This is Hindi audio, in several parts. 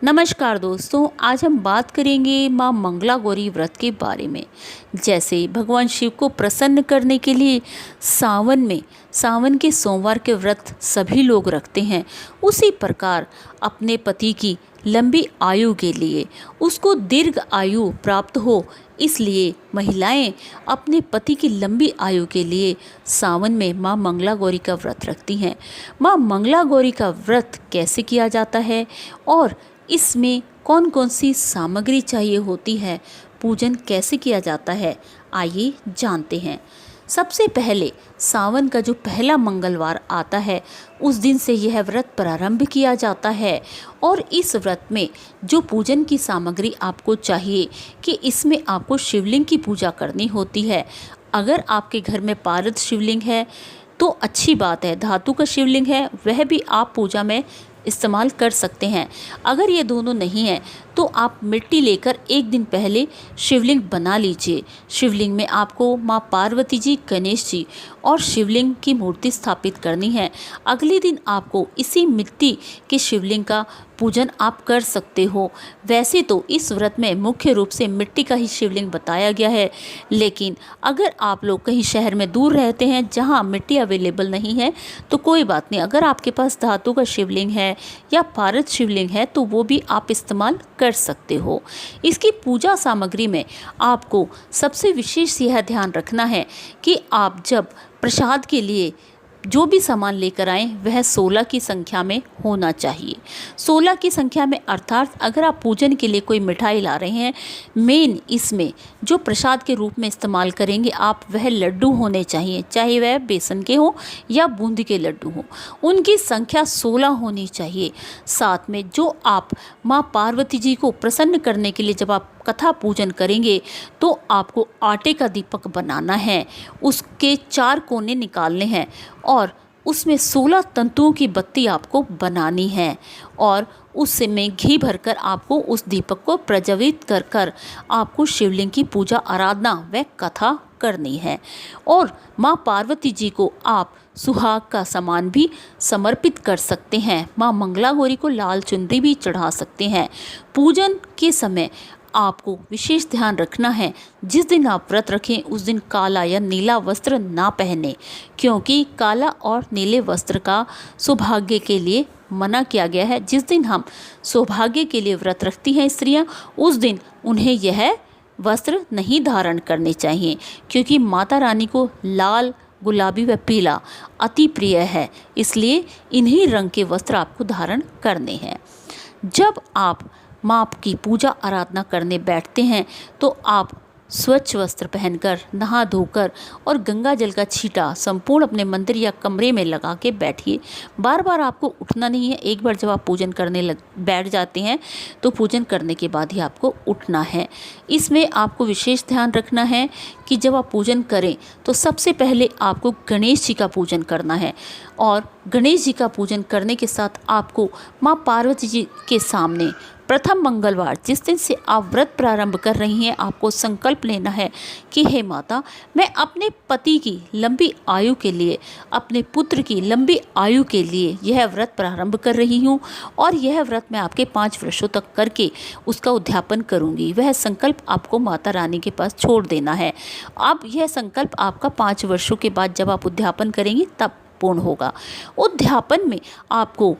नमस्कार दोस्तों, आज हम बात करेंगे माँ मंगला गौरी व्रत के बारे में। जैसे भगवान शिव को प्रसन्न करने के लिए सावन के सोमवार के व्रत सभी लोग रखते हैं, उसी प्रकार अपने पति की लंबी आयु के लिए, उसको दीर्घ आयु प्राप्त हो, इसलिए महिलाएं अपने पति की लंबी आयु के लिए सावन में माँ मंगला गौरी का व्रत रखती हैं। माँ मंगला गौरी का व्रत कैसे किया जाता है और इसमें कौन कौन सी सामग्री चाहिए होती है, पूजन कैसे किया जाता है, आइए जानते हैं। सबसे पहले सावन का जो पहला मंगलवार आता है उस दिन से यह व्रत प्रारंभ किया जाता है और इस व्रत में जो पूजन की सामग्री आपको चाहिए कि इसमें आपको शिवलिंग की पूजा करनी होती है। अगर आपके घर में पारद शिवलिंग है तो अच्छी बात है, धातु का शिवलिंग है वह भी आप पूजा में इस्तेमाल कर सकते हैं। अगर ये दोनों नहीं है तो आप मिट्टी लेकर एक दिन पहले शिवलिंग बना लीजिए। शिवलिंग में आपको माँ पार्वती जी, गणेश जी और शिवलिंग की मूर्ति स्थापित करनी है। अगले दिन आपको इसी मिट्टी के शिवलिंग का पूजन आप कर सकते हो। वैसे तो इस व्रत में मुख्य रूप से मिट्टी का ही शिवलिंग बताया गया है, लेकिन अगर आप लोग कहीं शहर में दूर रहते हैं जहां मिट्टी अवेलेबल नहीं है तो कोई बात नहीं, अगर आपके पास धातु का शिवलिंग है या पारद शिवलिंग है तो वो भी आप इस्तेमाल कर सकते हो। इसकी पूजा सामग्री में आपको सबसे विशेष यह ध्यान रखना है कि आप जब प्रसाद के लिए जो भी सामान लेकर आएँ वह 16 की संख्या में होना चाहिए। 16 की संख्या में अर्थात अगर आप पूजन के लिए कोई मिठाई ला रहे हैं, मेन इसमें जो प्रसाद के रूप में इस्तेमाल करेंगे आप, वह लड्डू होने चाहिए, चाहे वह बेसन के हो या बूंदी के लड्डू हो, उनकी संख्या 16 होनी चाहिए। साथ में जो आप माँ पार्वती जी को प्रसन्न करने के लिए जब आप कथा पूजन करेंगे तो आपको आटे का दीपक बनाना है, उसके 4 कोने निकालने हैं और उसमें 16 तंतुओं की बत्ती आपको बनानी है और उसमें घी भरकर आपको उस दीपक को प्रज्वलित कर कर आपको शिवलिंग की पूजा आराधना व कथा करनी है। और माँ पार्वती जी को आप सुहाग का सामान भी समर्पित कर सकते हैं। माँ मंगला गौरी को लाल चुनरी भी चढ़ा सकते हैं। पूजन के समय आपको विशेष ध्यान रखना है, जिस दिन आप व्रत रखें उस दिन काला या नीला वस्त्र ना पहने, क्योंकि काला और नीले वस्त्र का सौभाग्य के लिए मना किया गया है। जिस दिन हम सौभाग्य के लिए व्रत रखती हैं स्त्रियां, उस दिन उन्हें यह वस्त्र नहीं धारण करने चाहिए, क्योंकि माता रानी को लाल, गुलाबी व पीला अति प्रिय है, इसलिए इन्हीं रंग के वस्त्र आपको धारण करने हैं। जब आप माँ की पूजा आराधना करने बैठते हैं तो आप स्वच्छ वस्त्र पहनकर, नहा धोकर और गंगा जल का छींटा संपूर्ण अपने मंदिर या कमरे में लगा के बैठिए। बार बार आपको उठना नहीं है। एक बार जब आप पूजन करने बैठ जाते हैं तो पूजन करने के बाद ही आपको उठना है। इसमें आपको विशेष ध्यान रखना है कि जब आप पूजन करें तो सबसे पहले आपको गणेश जी का पूजन करना है और गणेश जी का पूजन करने के साथ आपको माँ पार्वती जी के सामने प्रथम मंगलवार जिस दिन से आप व्रत प्रारंभ कर रही हैं, आपको संकल्प लेना है कि हे माता, मैं अपने पति की लंबी आयु के लिए, अपने पुत्र की लंबी आयु के लिए यह व्रत प्रारंभ कर रही हूँ और यह व्रत मैं आपके 5 वर्षों तक करके उसका उद्यापन करूँगी। वह संकल्प आपको माता रानी के पास छोड़ देना है। अब यह संकल्प आपका 5 वर्षों के बाद जब आप उद्यापन करेंगी तब पूर्ण होगा। उद्यापन में आपको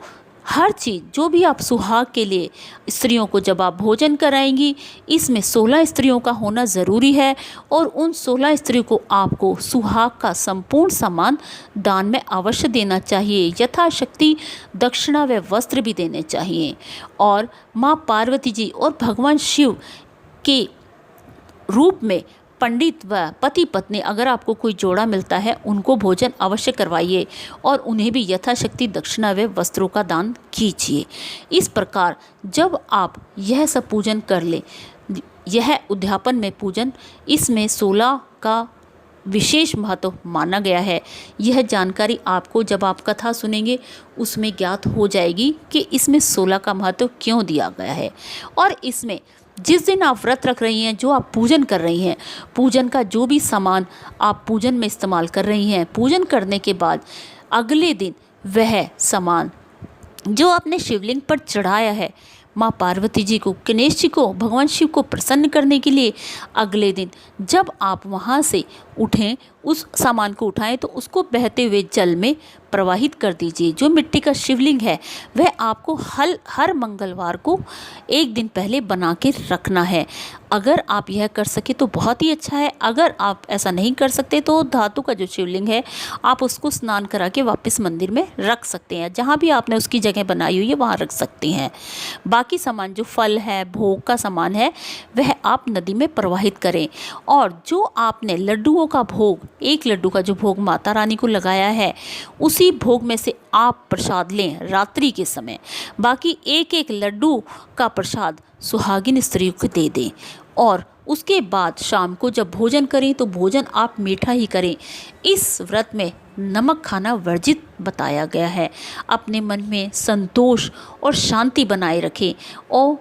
हर चीज़, जो भी आप सुहाग के लिए स्त्रियों को जब आप भोजन कराएंगी, इसमें 16 स्त्रियों का होना ज़रूरी है और उन 16 स्त्रियों को आपको सुहाग का संपूर्ण सामान दान में अवश्य देना चाहिए। यथाशक्ति दक्षिणा व वस्त्र भी देने चाहिए। और माँ पार्वती जी और भगवान शिव के रूप में पंडित व पति पत्नी, अगर आपको कोई जोड़ा मिलता है, उनको भोजन अवश्य करवाइए और उन्हें भी यथाशक्ति दक्षिणा व वस्त्रों का दान कीजिए। इस प्रकार जब आप यह सब पूजन कर लें, यह उद्यापन में पूजन, इसमें 16 का विशेष महत्व माना गया है। यह जानकारी आपको जब आप कथा सुनेंगे उसमें ज्ञात हो जाएगी कि इसमें 16 का महत्व क्यों दिया गया है। और इसमें जिस दिन आप व्रत रख रही हैं, जो आप पूजन कर रही हैं, पूजन का जो भी सामान आप पूजन में इस्तेमाल कर रही हैं, पूजन करने के बाद अगले दिन वह सामान जो आपने शिवलिंग पर चढ़ाया है, माँ पार्वती जी को, गणेश जी को, भगवान शिव को प्रसन्न करने के लिए अगले दिन जब आप वहाँ से उठें, उस सामान को उठाएं तो उसको बहते हुए जल में प्रवाहित कर दीजिए। जो मिट्टी का शिवलिंग है वह आपको हर मंगलवार को एक दिन पहले बना के रखना है। अगर आप यह कर सके तो बहुत ही अच्छा है। अगर आप ऐसा नहीं कर सकते तो धातु का जो शिवलिंग है आप उसको स्नान करा के वापस मंदिर में रख सकते हैं। जहाँ भी आपने उसकी जगह बनाई हुई है वहाँ रख सकते हैं। बाकी सामान जो फल है, भोग का सामान है, वह आप नदी में प्रवाहित करें। और जो आपने लड्डुओं का भोग, एक लड्डू का जो भोग माता रानी को लगाया है, उसी भोग में से आप प्रसाद लें रात्रि के समय। बाकी एक एक लड्डू का प्रसाद सुहागिन स्त्री को दे दें। और उसके बाद शाम को जब भोजन करें तो भोजन आप मीठा ही करें। इस व्रत में नमक खाना वर्जित बताया गया है। अपने मन में संतोष और शांति बनाए रखें और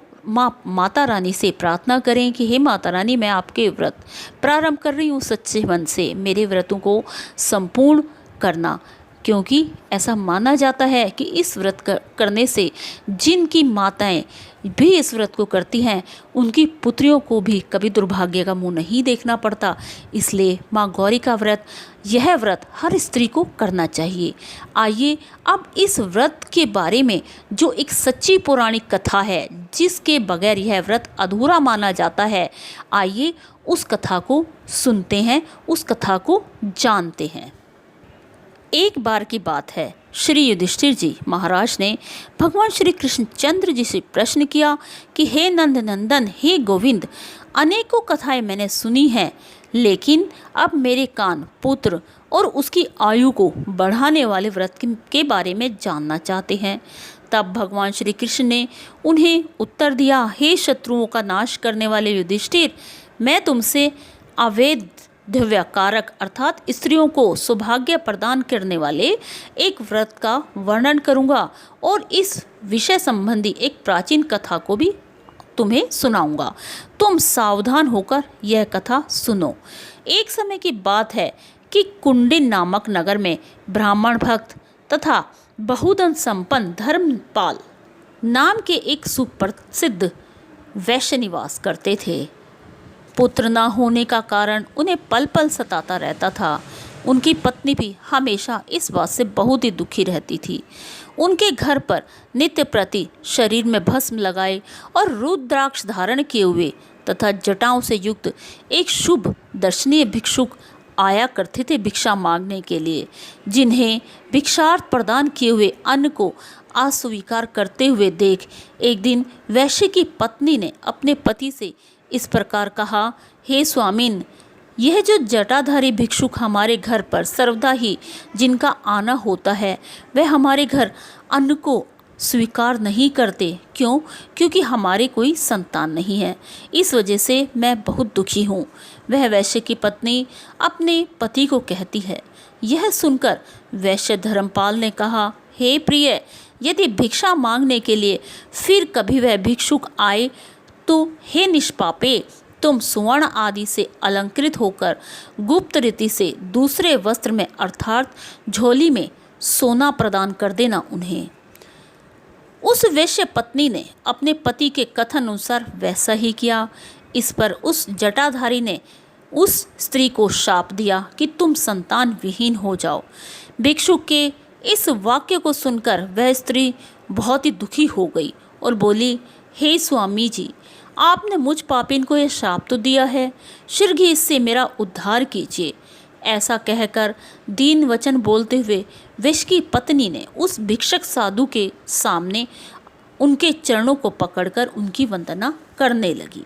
माता रानी से प्रार्थना करें कि हे माता रानी, मैं आपके व्रत प्रारंभ कर रही हूँ सच्चे मन से, मेरे व्रतों को संपूर्ण करना। क्योंकि ऐसा माना जाता है कि इस व्रत करने से जिनकी माताएं भी इस व्रत को करती हैं उनकी पुत्रियों को भी कभी दुर्भाग्य का मुंह नहीं देखना पड़ता। इसलिए माँ गौरी का व्रत, यह व्रत हर स्त्री को करना चाहिए। आइए अब इस व्रत के बारे में जो एक सच्ची पौराणिक कथा है जिसके बगैर यह व्रत अधूरा माना जाता है, आइए उस कथा को सुनते हैं, उस कथा को जानते हैं। एक बार की बात है, श्री युधिष्ठिर जी महाराज ने भगवान श्री कृष्णचंद्र जी से प्रश्न किया कि हे नंद नंदन, हे गोविंद, अनेकों कथाएं मैंने सुनी हैं, लेकिन अब मेरे कान पुत्र और उसकी आयु को बढ़ाने वाले व्रत के बारे में जानना चाहते हैं। तब भगवान श्री कृष्ण ने उन्हें उत्तर दिया, हे शत्रुओं का नाश करने वाले युधिष्ठिर, मैं तुमसे अवैध दिव्यकारक अर्थात स्त्रियों को सौभाग्य प्रदान करने वाले एक व्रत का वर्णन करूंगा और इस विषय संबंधी एक प्राचीन कथा को भी तुम्हें सुनाऊंगा। तुम सावधान होकर यह कथा सुनो। एक समय की बात है कि कुंडिन नामक नगर में ब्राह्मण भक्त तथा बहुधन संपन्न धर्मपाल नाम के एक सुप्रसिद्ध वैश्य निवास करते थे। पुत्र न होने का कारण उन्हें पल पल सताता रहता था। उनकी पत्नी भी हमेशा इस बात से बहुत ही दुखी रहती थी। उनके घर पर नित्य प्रति शरीर में भस्म लगाए और रुद्राक्ष धारण किए हुए तथा जटाओं से युक्त एक शुभ दर्शनीय भिक्षुक आया करते थे भिक्षा मांगने के लिए। जिन्हें भिक्षार्थ प्रदान किए हुए अन्न को अस्वीकार करते हुए देख एक दिन वैश्य की पत्नी ने अपने पति से इस प्रकार कहा, हे स्वामिन, यह जो जटाधारी भिक्षुक हमारे घर पर सर्वदा ही जिनका आना होता है, वह हमारे घर अन्न को स्वीकार नहीं करते। क्यों? क्योंकि हमारे कोई संतान नहीं है। इस वजह से मैं बहुत दुखी हूँ। वह वैश्य की पत्नी अपने पति को कहती है। यह सुनकर वैश्य धर्मपाल ने कहा, हे प्रिय, यदि भिक्षा मांगने के लिए फिर कभी वह भिक्षुक आए तो हे निष्पापे, तुम सुवर्ण आदि से अलंकृत होकर गुप्त रीति से दूसरे वस्त्र में अर्थात झोली में सोना प्रदान कर देना उन्हें। उस वैश्य पत्नी ने अपने पति के कथन अनुसार वैसा ही किया। इस पर उस जटाधारी ने उस स्त्री को शाप दिया कि तुम संतान विहीन हो जाओ। भिक्षुक के इस वाक्य को सुनकर वह स्त्री बहुत ही दुखी हो गई और बोली, हे स्वामी जी, आपने मुझ पापिन को यह शाप तो दिया है, शीघ्र ही इससे मेरा उद्धार कीजिए। ऐसा कहकर दीन वचन बोलते हुए वैश्य की पत्नी ने उस भिक्षक साधु के सामने उनके चरणों को पकड़कर उनकी वंदना करने लगी।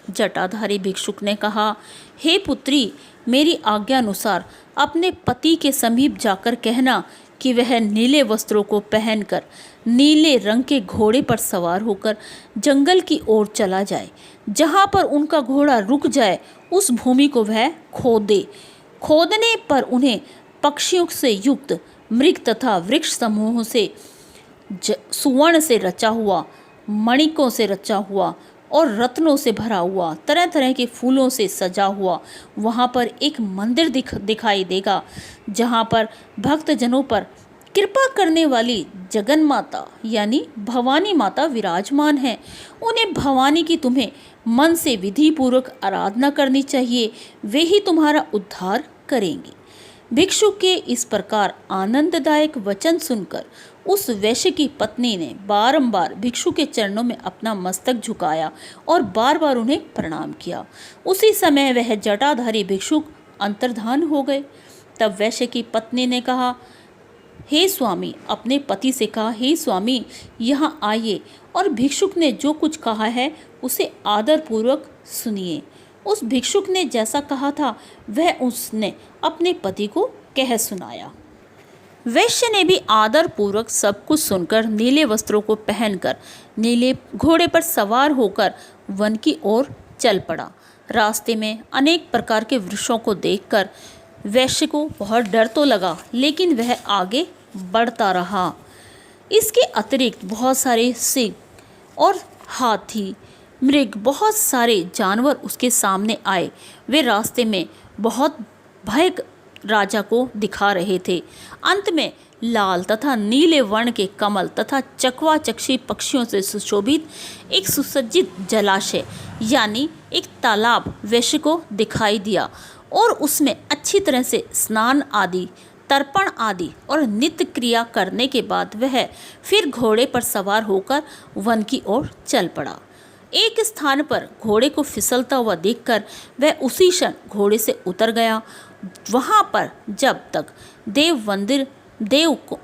जटाधारी भिक्षुक ने कहा, हे पुत्री, मेरी आज्ञा अनुसार अपने पति के समीप जाकर कहना कि वह नीले वस्त्रों को पहनकर नीले रंग के घोड़े पर सवार होकर जंगल की ओर चला जाए। जहाँ पर उनका घोड़ा रुक जाए उस भूमि को वह खोदे। खोदने पर उन्हें पक्षियों से युक्त मृग तथा वृक्ष समूहों से सुवर्ण से रचा हुआ, मणिकों से रचा हुआ और रत्नों से भरा हुआ, तरह तरह के फूलों से सजा हुआ वहाँ पर एक मंदिर दिखाई देगा, जहाँ पर भक्तजनों पर कृपा करने वाली जगन माता यानी भवानी माता विराजमान है। उन्हें भवानी की तुम्हें मन से विधि पूर्वक आराधना करनी चाहिए, वे ही तुम्हारा उद्धार करेंगी। भिक्षु के इस प्रकार आनंददायक वचन सुनकर उस वैश्य की पत्नी ने बारंबार भिक्षु के चरणों में अपना मस्तक झुकाया और बार बार उन्हें प्रणाम किया। उसी समय वह जटाधारी भिक्षुक अंतर्धान हो गए। तब वैश्य की पत्नी ने कहा, हे स्वामी, अपने पति से कहा, हे स्वामी यहाँ आइए और भिक्षुक ने जो कुछ कहा है उसे आदर पूर्वक सुनिए। उस भिक्षुक ने जैसा कहा था वह उसने अपने पति को कह सुनाया। वैश्य ने भी आदर पूर्वक सब कुछ सुनकर नीले वस्त्रों को पहनकर नीले घोड़े पर सवार होकर वन की ओर चल पड़ा। रास्ते में अनेक प्रकार के वृक्षों को देखकर वैश्य को बहुत डर तो लगा, लेकिन वह आगे बढ़ता रहा। इसके अतिरिक्त बहुत सारे सिंह और हाथी, मृग, बहुत सारे जानवर उसके सामने आए। वे रास्ते में बहुत भय राजा को दिखा रहे थे। अंत में लाल तथा नीले वर्ण के कमल तथा चकवा चक्षी पक्षियों से सुशोभित एक सुसज्जित जलाशय यानी एक तालाब वैश्य को दिखाई दिया और उसमें अच्छी तरह से स्नान आदि, तर्पण आदि और नित्य क्रिया करने के बाद वह फिर घोड़े पर सवार होकर वन की ओर चल पड़ा। एक स्थान पर घोड़े को फिसलता हुआ देखकर वह उसी क्षण घोड़े से उतर गया। वहाँ पर जब तक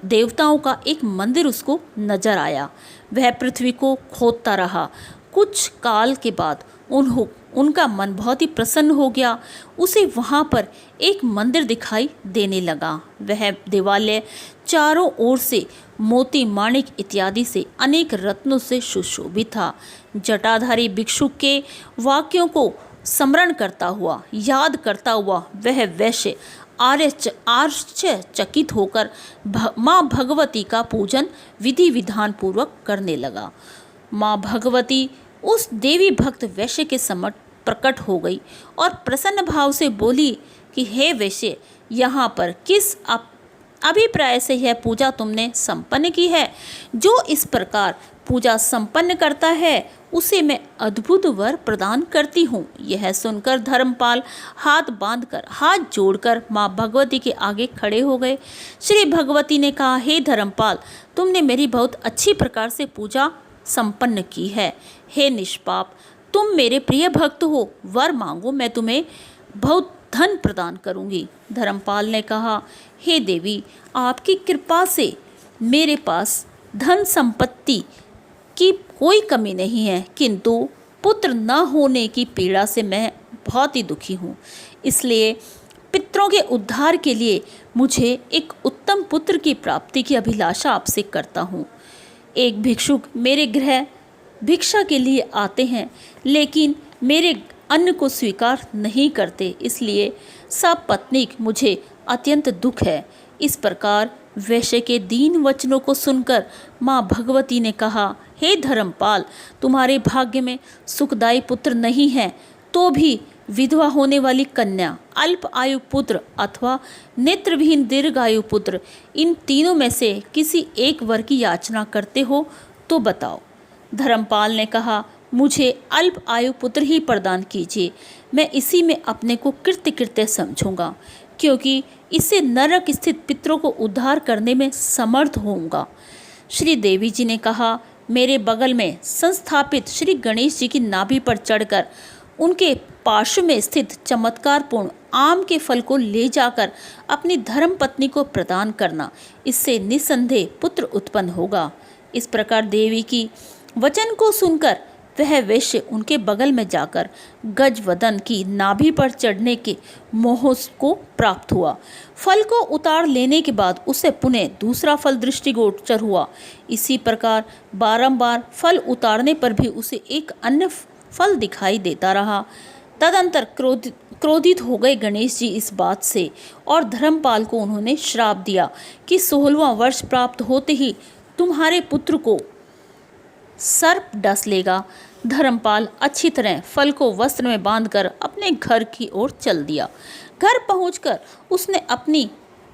देवताओं का एक मंदिर उसको नजर आया, वह पृथ्वी को खोदता रहा। कुछ काल के बाद उनका मन बहुत ही प्रसन्न हो गया। उसे वहाँ पर एक मंदिर दिखाई देने लगा। वह देवालय चारों ओर से मोती, माणिक इत्यादि से अनेक रत्नों से सुशोभित था। जटाधारी भिक्षुक के वाक्यों को स्मरण करता हुआ, याद करता हुआ वह वैश्य आश्चर्यचकित होकर माँ भगवती का पूजन विधि विधान पूर्वक करने लगा। माँ भगवती उस देवी भक्त वैश्य के समक्ष प्रकट हो गई और प्रसन्न भाव से बोली कि हे वैश्य, यहाँ पर किस अभिप्राय से यह पूजा तुमने संपन्न की है? जो इस प्रकार पूजा संपन्न करता है उसे मैं अद्भुत वर प्रदान करती हूँ। यह सुनकर धर्मपाल हाथ जोड़कर माँ भगवती के आगे खड़े हो गए। श्री भगवती ने कहा, हे धर्मपाल, तुमने मेरी बहुत अच्छी प्रकार से पूजा संपन्न की है। हे निष्पाप, तुम मेरे प्रिय भक्त हो, वर मांगो, मैं तुम्हें बहुत धन प्रदान करूंगी। धर्मपाल ने कहा, हे देवी, आपकी कृपा से मेरे पास धन संपत्ति की कोई कमी नहीं है, किंतु पुत्र न होने की पीड़ा से मैं बहुत ही दुखी हूँ। इसलिए पितरों के उद्धार के लिए मुझे एक उत्तम पुत्र की प्राप्ति की अभिलाषा आपसे करता हूँ। एक भिक्षुक मेरे गृह भिक्षा के लिए आते हैं, लेकिन मेरे अन्न को स्वीकार नहीं करते, इसलिए सपत्नीक मुझे अत्यंत दुख है। इस प्रकार वैश्य के दीन वचनों को सुनकर माँ भगवती ने कहा, हे धर्मपाल, तुम्हारे भाग्य में सुखदायी पुत्र नहीं है, तो भी विधवा होने वाली कन्या, अल्प आयु पुत्र अथवा नेत्रविहीन दीर्घायु पुत्र, इन तीनों में से किसी एक वर की याचना करते हो तो बताओ। धर्मपाल ने कहा, मुझे अल्प आयु पुत्र ही प्रदान कीजिए, मैं इसी में अपने को कृत्य समझूंगा, क्योंकि इससे नरक स्थित पितरों को उद्धार करने में समर्थ होऊंगा। श्री देवी जी ने कहा, मेरे बगल में संस्थापित श्री गणेश जी की नाभि पर चढ़कर उनके पार्श्व में स्थित चमत्कारपूर्ण आम के फल को ले जाकर अपनी धर्म पत्नी को प्रदान करना, इससे निस्संदेह पुत्र उत्पन्न होगा। इस प्रकार देवी की वचन को सुनकर वह वैश्य उनके बगल में जाकर गजवदन की नाभि पर चढ़ने के मोह को प्राप्त हुआ। फल को उतार लेने के बाद उसे पुनः दूसरा फल दृष्टिगोचर हुआ। इसी प्रकार बारंबार फल उतारने पर भी उसे एक अन्य फल दिखाई देता रहा। तदंतर क्रोधित हो गए गणेश जी इस बात से और धर्मपाल को उन्होंने श्राप दिया कि 16वां वर्ष प्राप्त होते ही तुम्हारे पुत्र को सर्प डस लेगा। धर्मपाल अच्छी तरह फल को वस्त्र में बांधकर अपने घर की ओर चल दिया। घर पहुंचकर उसने अपनी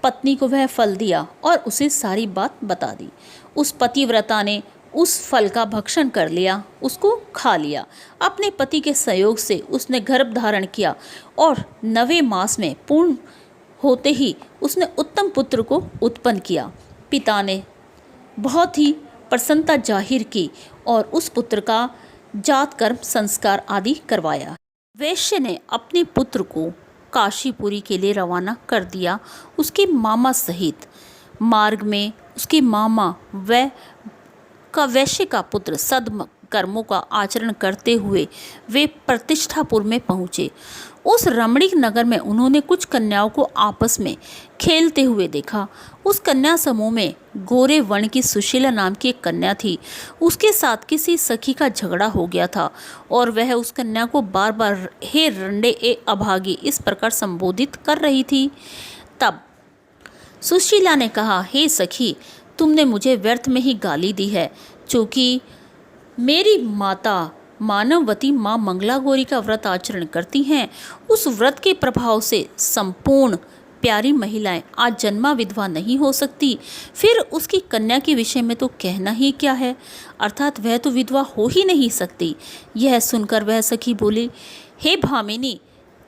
पत्नी को वह फल दिया और उसे सारी बात बता दी। उस पतिव्रता ने उस फल का भक्षण कर लिया, उसको खा लिया। अपने पति के सहयोग से उसने गर्भ धारण किया और 9वें मास में पूर्ण होते ही उसने उत्तम पुत्र को उत्पन्न किया। पिता ने बहुत ही प्रसन्नता जाहिर की और उस पुत्र का जात कर्म संस्कार आदि करवाया। वैश्य ने अपने पुत्र को काशीपुरी के लिए रवाना कर दिया, उसके मामा सहित। मार्ग में उसके मामा वैश्य का पुत्र सद्कर्मों का आचरण करते हुए वे प्रतिष्ठापुर में पहुँचे। उस रमणीक नगर में उन्होंने कुछ कन्याओं को आपस में खेलते हुए देखा। उस कन्या समूह में गोरे वर्ण की सुशीला नाम की एक कन्या थी। उसके साथ किसी सखी का झगड़ा हो गया था और वह उस कन्या को बार बार हे रंडे ए अभागी इस प्रकार संबोधित कर रही थी। तब सुशीला ने कहा, हे सखी, तुमने मुझे व्यर्थ में ही गाली दी है। चूँकि मेरी माता मानववती माँ मंगला गौरी का व्रत आचरण करती हैं, उस व्रत के प्रभाव से संपूर्ण प्यारी महिलाएं आज जन्मा विधवा नहीं हो सकती, फिर उसकी कन्या के विषय में तो कहना ही क्या है, अर्थात वह तो विधवा हो ही नहीं सकती। यह सुनकर वह सखी बोली, हे भामिनी,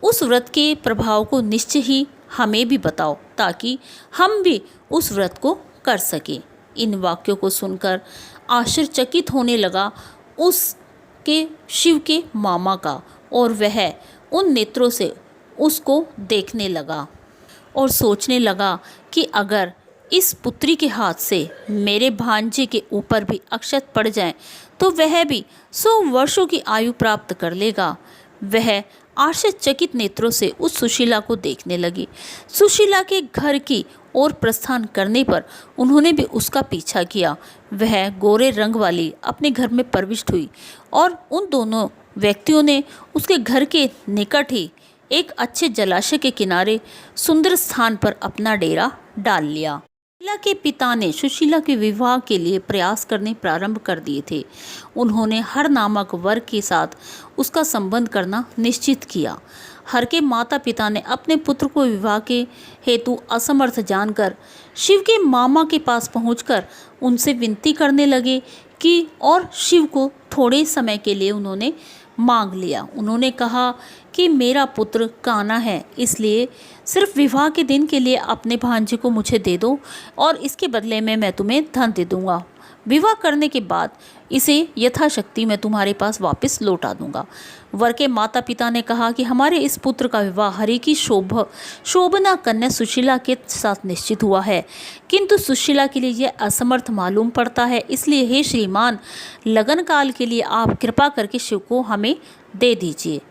उस व्रत के प्रभाव को निश्चय ही हमें भी बताओ ताकि हम भी उस व्रत को कर सकें। इन वाक्यों को सुनकर आश्चर्यचकित होने लगा उसके शिव के मामा का और वह उन नेत्रों से उसको देखने लगा और सोचने लगा कि अगर इस पुत्री के हाथ से मेरे भांजे के ऊपर भी अक्षत पड़ जाए तो वह भी 100 वर्षों की आयु प्राप्त कर लेगा। वह आश्चर्यचकित नेत्रों से उस सुशीला को देखने लगी। सुशीला के घर की ओर प्रस्थान करने पर उन्होंने भी उसका पीछा किया। वह गोरे रंग वाली अपने घर में प्रविष्ट हुई और उन दोनों व्यक्तियों ने उसके घर के निकट ही एक अच्छे जलाशय के किनारे सुंदर स्थान पर अपना डेरा डाल लिया। सुशीला के पिता ने सुशीला के विवाह के लिए प्रयास करने प्रारंभ कर दिए थे। उन्होंने हर नामक वर के साथ उसका संबंध करना निश्चित किया। हर के माता पिता ने अपने पुत्र को विवाह के हेतु असमर्थ जानकर शिव के मामा के पास पहुंचकर उनसे विनती करने लगे कि और शिव को थोड़े समय के लिए उन्होंने मांग लिया। उन्होंने कहा कि मेरा पुत्र काना है, इसलिए सिर्फ विवाह के दिन के लिए अपने भांजे को मुझे दे दो और इसके बदले में मैं तुम्हें धन दे दूंगा। विवाह करने के बाद इसे यथाशक्ति मैं तुम्हारे पास वापस लौटा दूंगा। वर के माता पिता ने कहा कि हमारे इस पुत्र का विवाह हरि की शोभना कन्या सुशीला के साथ निश्चित हुआ है, किंतु सुशीला के लिए यह असमर्थ मालूम पड़ता है। इसलिए हे श्रीमान, लगन काल के लिए आप कृपा करके शिव को हमें दे दीजिए।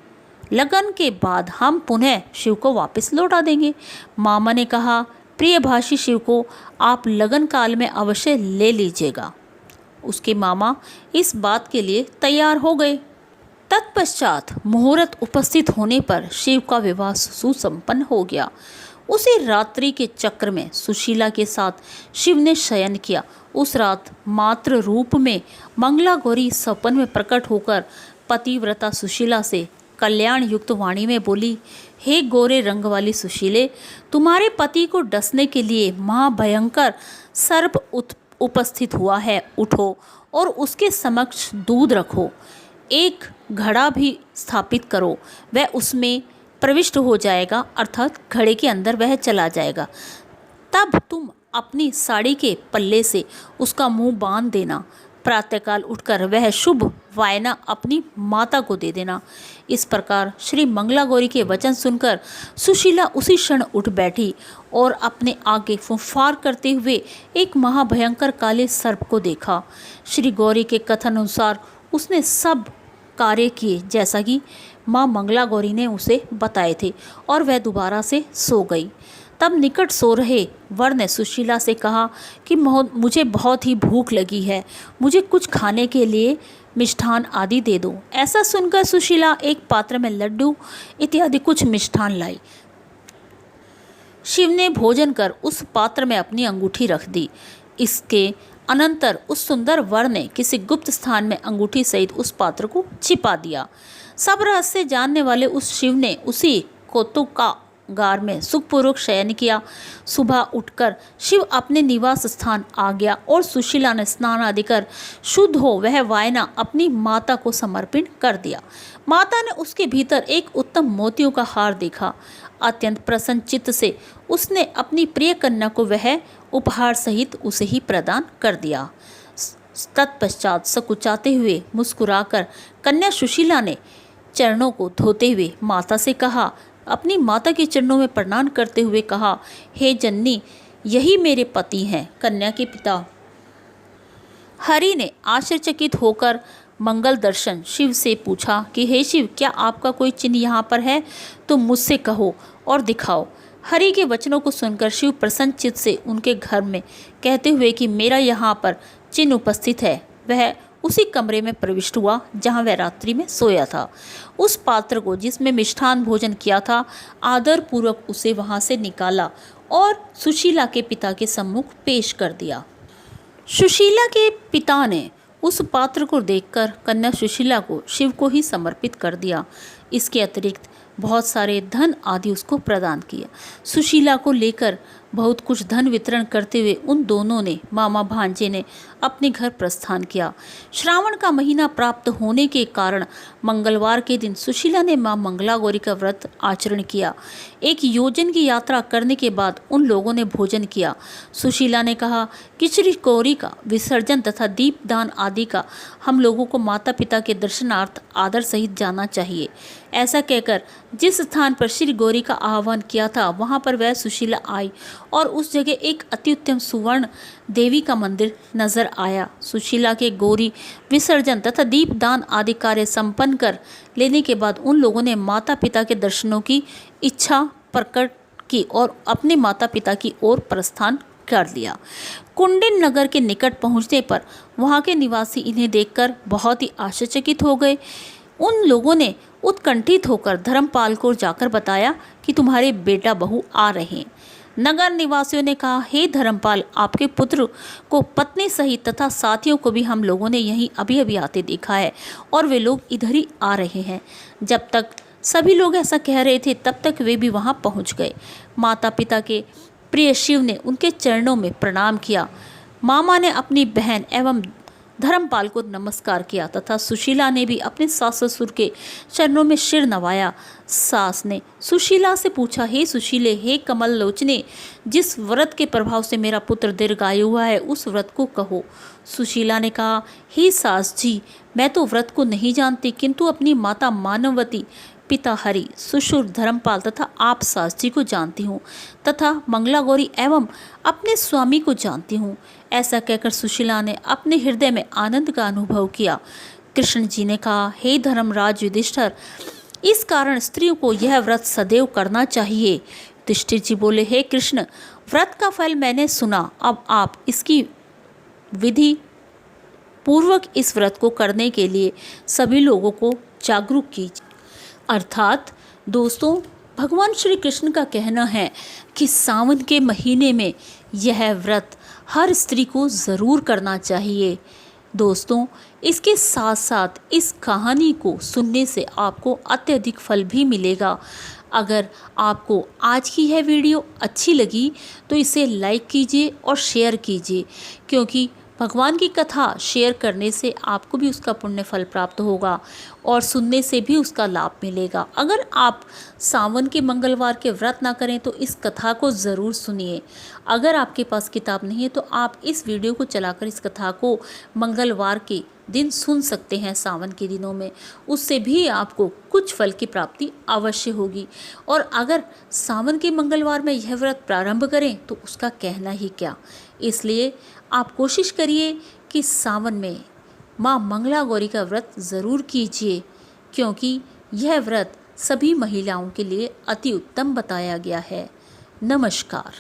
लगन के बाद हम पुनः शिव को वापस लौटा देंगे। मामा ने कहा, प्रिय भाषी शिव को आप लगन काल में अवश्य ले लीजिएगा। उसके मामा इस बात के लिए तैयार हो गए। तत्पश्चात मुहूर्त उपस्थित होने पर शिव का विवाह सुसंपन्न हो गया। उसी रात्रि के चक्र में सुशीला के साथ शिव ने शयन किया। उस रात मात्र रूप में मंगला गौरी सपन में प्रकट होकर पतिव्रता सुशीला से कल्याण युक्त वाणी में बोली, हे गोरे रंग वाली सुशीले, तुम्हारे पति को डसने के लिए महाभयंकर सर्प उपस्थित हुआ है। उठो और उसके समक्ष दूध रखो, एक घड़ा भी स्थापित करो, वह उसमें प्रविष्ट हो जाएगा, अर्थात घड़े के अंदर वह चला जाएगा। तब तुम अपनी साड़ी के पल्ले से उसका मुंह बांध देना। प्रातःकाल उठकर वह शुभ वायना अपनी माता को दे देना। इस प्रकार श्री मंगला गौरी के वचन सुनकर सुशीला उसी क्षण उठ बैठी और अपने आगे फुफकार करते हुए एक महाभयंकर काले सर्प को देखा। श्री गौरी के कथन अनुसार उसने सब कार्य किए जैसा कि माँ मंगला गौरी ने उसे बताए थे और वह दोबारा से सो गई। तब निकट सो रहे वर ने सुशीला से कहा कि मुझे बहुत ही भूख लगी है, मुझे कुछ खाने के लिए मिष्ठान आदि दे दो। ऐसा सुनकर सुशीला एक पात्र में लड्डू इत्यादि कुछ मिष्ठान लाई। शिव ने भोजन कर उस पात्र में अपनी अंगूठी रख दी। इसके अनंतर उस सुंदर वर ने किसी गुप्त स्थान में अंगूठी सहित उस पात्र को छिपा दिया। सब रहस्य जानने वाले उस शिव ने उसी कौतुक का शयनगार में सुखपूर्वक शयन किया। सुबह उठकर शिव अपने निवास स्थान आ गया और सुशीला ने स्नान आदि कर शुद्ध हो वह वायना अपनी माता को समर्पित कर दिया। माता ने उसके भीतर एक उत्तम मोतियों का हार देखा। अत्यंत प्रसन्न चित्त से उसने अपनी प्रिय कन्या को वह उपहार सहित उसे ही प्रदान कर दिया। तत्पश्चात सकुचाते हुए मुस्कुराकर कन्या सुशीला ने चरणों को धोते हुए माता से कहा, अपनी माता के चरणों में प्रणाम करते हुए कहा, हे जननी, यही मेरे पति हैं। कन्या के पिता हरि ने आश्चर्यचकित होकर मंगल दर्शन शिव से पूछा कि हे शिव, क्या आपका कोई चिन्ह यहाँ पर है तो मुझसे कहो और दिखाओ। हरि के वचनों को सुनकर शिव प्रसन्न चित्त से उनके घर में कहते हुए कि मेरा यहाँ पर चिन्ह उपस्थित है, वह उसी कमरे में प्रविष्ट हुआ जहाँ वह रात्रि में सोया था। उस पात्र को जिसमें मिष्ठान भोजन किया था आदर पूर्वक उसे वहाँ से निकाला और सुशीला के पिता के सम्मुख पेश कर दिया। सुशीला के पिता ने उस पात्र को देखकर कन्या सुशीला को शिव को ही समर्पित कर दिया। इसके अतिरिक्त बहुत सारे धन आदि उसको प्रदान किया। सुशीला को लेकर बहुत कुछ धन वितरण करते हुए उन दोनों ने मामा भांजे ने अपने घर प्रस्थान किया। श्रावण का महीना प्राप्त होने के कारण मंगलवार के दिन सुशीला ने मां मंगला गौरी का व्रत आचरण किया। एक योजन की यात्रा करने के बाद उन लोगों ने भोजन किया। सुशीला ने कहा कि श्री गौरी का विसर्जन तथा दीपदान आदि का हम लोगों को माता पिता के दर्शनार्थ आदर सहित जाना चाहिए। ऐसा कहकर जिस स्थान पर श्री गौरी का आह्वान किया था वहां पर वह सुशीला आई और उस जगह एक अत्युत्तम सुवर्ण देवी का मंदिर नजर आया। सुशीला के गौरी विसर्जन तथा दीपदान आदि कार्य संपन्न कर लेने के बाद उन लोगों ने माता पिता के दर्शनों की इच्छा प्रकट की और अपने माता पिता की ओर प्रस्थान कर लिया। कुंडिन नगर के निकट पहुंचने पर वहां के निवासी इन्हें देखकर बहुत ही आश्चर्यचकित हो गए। उन लोगों ने उत्कंठित होकर धर्मपाल को जाकर बताया कि तुम्हारे बेटा बहू आ रहे हैं। नगर निवासियों ने कहा, हे धर्मपाल, आपके पुत्र को पत्नी सहित तथा साथियों को भी हम लोगों ने यहीं अभी अभी आते देखा है और वे लोग इधर ही आ रहे हैं। जब तक सभी लोग ऐसा कह रहे थे तब तक वे भी वहां पहुंच गए। माता पिता के प्रिय शिव ने उनके चरणों में प्रणाम किया। मामा ने अपनी बहन एवं धर्मपाल को नमस्कार किया तथा सुशीला ने भी अपने सास ससुर के चरणों में सिर नवाया। सास ने सुशीला से पूछा, हे सुशीले, हे कमल लोचने, जिस व्रत के प्रभाव से मेरा पुत्र दीर्घायु हुआ है उस व्रत को कहो। सुशीला ने कहा, हे सास जी, मैं तो व्रत को नहीं जानती, किंतु अपनी माता मानवती, पिता हरि, ससुर धर्मपाल तथा आप सास जी को जानती हूँ तथा मंगला गौरी एवं अपने स्वामी को जानती हूँ। ऐसा कहकर सुशीला ने अपने हृदय में आनंद का अनुभव किया। कृष्ण जी ने कहा, हे धर्मराज युधिष्ठिर, इस कारण स्त्रियों को यह व्रत सदैव करना चाहिए। युधिष्ठिर जी बोले, हे कृष्ण, व्रत का फल मैंने सुना, अब आप इसकी विधि पूर्वक इस व्रत को करने के लिए सभी लोगों को जागरूक कीजिए। अर्थात दोस्तों, भगवान श्री कृष्ण का कहना है कि सावन के महीने में यह व्रत हर स्त्री को ज़रूर करना चाहिए। दोस्तों, इसके साथ साथ इस कहानी को सुनने से आपको अत्यधिक फल भी मिलेगा। अगर आपको आज की यह वीडियो अच्छी लगी तो इसे लाइक कीजिए और शेयर कीजिए, क्योंकि भगवान की कथा शेयर करने से आपको भी उसका पुण्य फल प्राप्त होगा और सुनने से भी उसका लाभ मिलेगा। अगर आप सावन के मंगलवार के व्रत ना करें तो इस कथा को ज़रूर सुनिए। अगर आपके पास किताब नहीं है तो आप इस वीडियो को चलाकर इस कथा को मंगलवार के दिन सुन सकते हैं सावन के दिनों में। उससे भी आपको कुछ फल की प्राप्ति अवश्य होगी। और अगर सावन के मंगलवार में यह व्रत प्रारंभ करें तो उसका कहना ही क्या। इसलिए आप कोशिश करिए कि सावन में माँ मंगला गौरी का व्रत ज़रूर कीजिए, क्योंकि यह व्रत सभी महिलाओं के लिए अति उत्तम बताया गया है। नमस्कार।